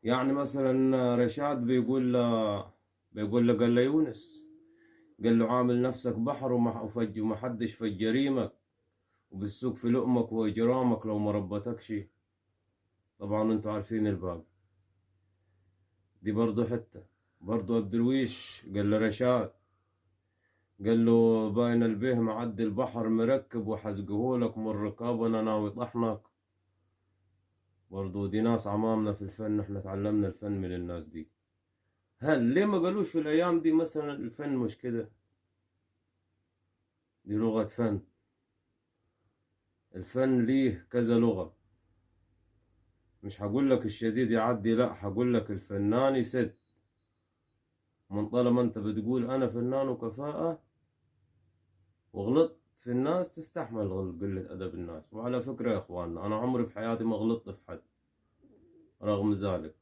يعني مثلا رشاد بيقول له قال له يونس، قال له عامل نفسك بحر ومحدش في جريمك، وبالسوق في لقمك وإجرامك لو ما ربتكش. طبعا انتوا عارفين الباقي. دي برضو حتة. برضو الدرويش قال له رشاد، قال له باين البيه معدي البحر مركب وحزقهولك من الركاب وانا ناوي طحنك. برضو دي ناس عمامنا في الفن، احنا تعلمنا الفن من الناس دي. هل ليه ما قالوش في الايام دي مثلا الفن مش كده؟ دي لغة فن. الفن ليه كذا لغة. مش هقول لك الشديد يعدي، لا هقول لك الفنان يسد. من طالما انت بتقول انا فنان وكفاءة وغلطت في الناس، تستحمل قلة ادب الناس. وعلى فكرة يا اخواننا، انا عمري في حياتي ما غلطت في حد رغم ذلك.